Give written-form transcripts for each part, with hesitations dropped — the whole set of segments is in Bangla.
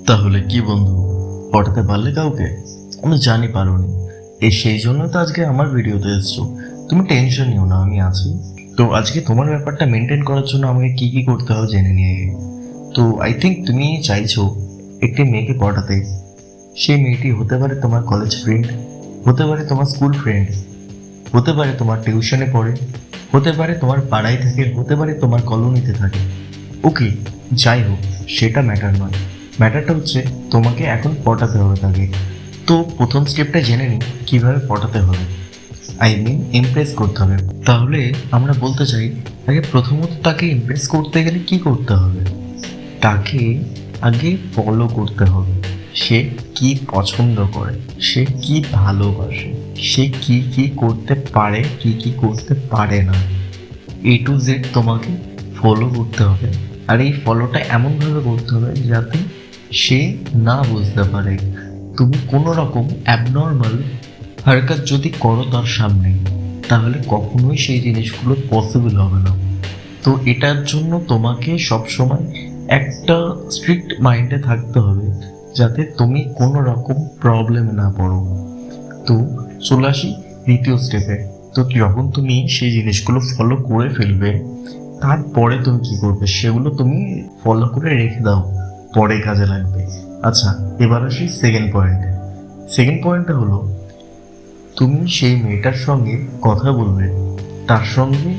তাহলে কি বন্ধু, পটাতে পারলে কাউকে? আমি জানি পারোনি, সেই জন্য তো আজকে আমার ভিডিওতে এসছো। তুমি টেনশন নিও না, আমি আছি। তো আজকে তোমার ব্যাপারটা মেনটেন করার জন্য আমাকে কি কি করতে হবে জেনে নিয়ে। তো আই থিঙ্ক তুমি চাইছো একটি মেয়েকে পটাতে। সেই মেয়েটি হতে পারে তোমার কলেজ ফ্রেন্ড, হতে পারে তোমার স্কুল ফ্রেন্ড, হতে পারে তোমার টিউশনে পড়ে, হতে পারে তোমার পাড়ায় থাকে, হতে পারে তোমার কলোনিতে থাকে। ওকে, যাই হোক, সেটা ম্যাটার নয়। ম্যাটারটা হচ্ছে তোমাকে এখন পটাতে হবে তাকে। তো প্রথম স্টেপটা জেনে নিই কীভাবে পটাতে হবে। আই মিন ইমপ্রেস করতে হবে। তাহলে আমরা বলতে চাই, আগে প্রথমত তাকে ইমপ্রেস করতে গেলে কি করতে হবে? তাকে আগে ফলো করতে হবে। সে কি পছন্দ করে, সে কি ভালোবাসে, সে কি কি করতে পারে, কি কি করতে পারে না, A to Z তোমাকে ফলো করতে হবে। আর এই ফলোটা এমনভাবে করতে হবে যাতে সে না বুঝতে পারে তুমি কোনো রকম অ্যাবনর্মাল হারকাত যদি করো তার সামনে, তাহলে কখনোই সেই জিনিসগুলো পসিবল হবে না। তো এটার জন্য তোমাকে সবসময় একটা স্ট্রিক্ট মাইন্ডে থাকতে হবে যাতে তুমি কোনো রকম প্রবলেমে না পড়ো। তো চলে আসি দ্বিতীয় স্টেপে। তো যখন তুমি সেই জিনিসগুলো ফলো করে ফেলবে, তারপরে তুমি কি করবে সেগুলো তুমি ফলো করে রেখে দাও, পরে কাজে লাগবে। আচ্ছা, এবার আসি সেকেন্ড পয়েন্টে। সেকেন্ড পয়েন্টটা হলো, তুমি সেই মেয়েটার সঙ্গে কথা বলবে, তার সঙ্গে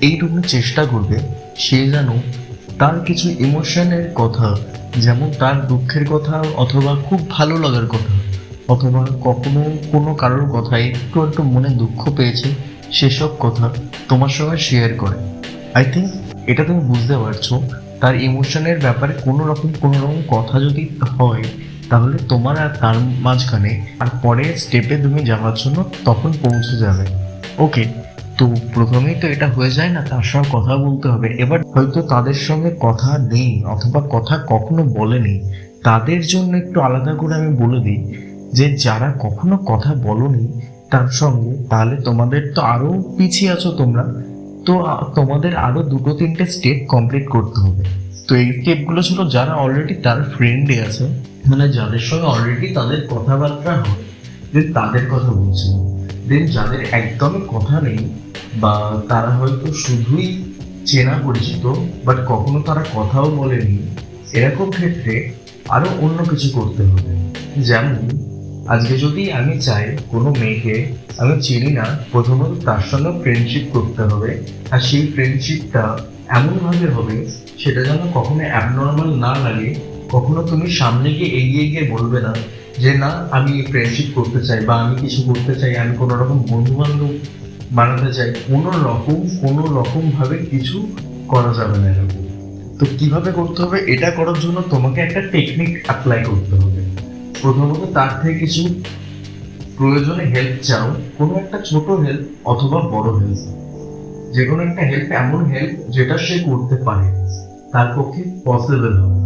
এইটুকু চেষ্টা করবে সে যেন তার কিছু ইমোশনের কথা, যেমন তার দুঃখের কথা অথবা খুব ভালো লাগার কথা, অথবা কখনো কোনো কারোর কথায় একটু একটু মনে দুঃখ পেয়েছে, সেসব কথা তোমার সঙ্গে শেয়ার করে। আই থিঙ্ক এটা তুমি বুঝতে পারছো। তার ইমোশনের ব্যাপারে কোনো রকম কথা যদি হয়, তাহলে তোমার আর তার মাঝখানে আর পরের স্টেপে তুমি যাওয়ার জন্য তখন পৌঁছে যাবে। ওকে, তো প্রথমেই তো এটা হয়ে যায় না, তার সঙ্গে কথা বলতে হবে। এবার হয়তো তাদের সঙ্গে কথা নেই অথবা কথা কখনো বলেনি, তাদের জন্য একটু আলাদা করে আমি বলে দিই যে যারা কখনো কথা বলনি তার সঙ্গে, তাহলে তোমাদের তো আরো পিছিয়ে আছো তোমরা। তো তোমাদের আরো দুটো তিনটে স্টেপ কমপ্লিট করতে হবে। তো এই স্টেপগুলো ছিল যারা অলরেডি তার ফ্রেন্ডে আছে, মানে যাদের সঙ্গে অলরেডি তাদের কথাবার্তা হয়, যে তাদের কথা বলছিলাম। দেন যাদের একদমই কথা নেই, বা তারা হয়তো শুধুই চেনা পরিচিত বাট কখনো তারা কথাও বলেনি, এরকম ক্ষেত্রে আরো অন্য কিছু করতে হবে। যেমন আজকে যদি আমি চাই কোনো মেয়েকে আমি চিনি না, প্রথমত তার সঙ্গে ফ্রেন্ডশিপ করতে হবে। আর সেই ফ্রেন্ডশিপটা এমনভাবে হবে সেটা যেন কখনো অ্যাবনর্মাল না লাগে। কখনো তুমি সামনে গিয়ে এগিয়ে গিয়ে বলবে না যে না আমি ফ্রেন্ডশিপ করতে চাই বা আমি কিছু করতে চাই, আমি কোনো রকম বন্ধু বান্ধব বানাতে চাই, কোনো রকম ভাবে কিছু করা যাবে না এরকম। তো কিভাবে করতে হবে, এটা করার জন্য তোমাকে একটা টেকনিক অ্যাপ্লাই করতে হবে। প্রথমত তার থেকে কিছু প্রয়োজনে হেল্প চাও, কোনো একটা ছোট হেল্প অথবা বড় হেল্প, যে কোনো একটা হেল্প, এমন হেল্প যেটা সে করতে পারে, তার পক্ষে পসিবল হবে।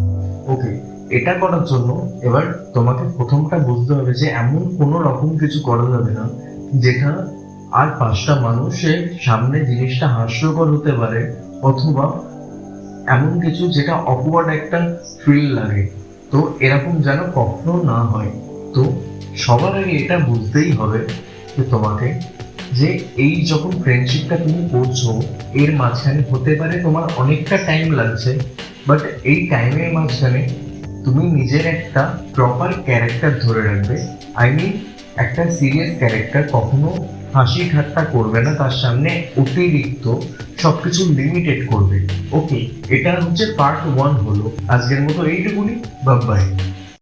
ওকে, এটা করার জন্য এবার তোমাকে প্রথমটা বুঝতে হবে যে এমন কোনো রকম কিছু করা যাবে না যেটা আর পাঁচটা মানুষের সামনে জিনিসটা হাস্যকর হতে পারে, অথবা এমন কিছু যেটা অকওয়ার্ড একটা ফিল লাগে। তো এরকম যেন কখনো না হয়। তো সবার আগে এটা বুঝতেই হবে যে তোমাকে, যে এই যখন ফ্রেন্ডশিপটা তুমি করছো, এর মাঝখানে হতে পারে তোমার অনেকটা টাইম লাগছে, বাট এই টাইমের মাঝখানে তুমি নিজের একটা প্রপার ক্যারেক্টার ধরে রাখবে। আই মিন একটা সিরিয়াস ক্যারেক্টার, কখনো হাসি ঠাট্টা করবে না তার সামনে, অতিরিক্ত সবকিছু লিমিটেড করবে। ওকে, এটা হচ্ছে পার্ট 1 হলো। আজকের মতো এইটুকুনি, বাই বাই।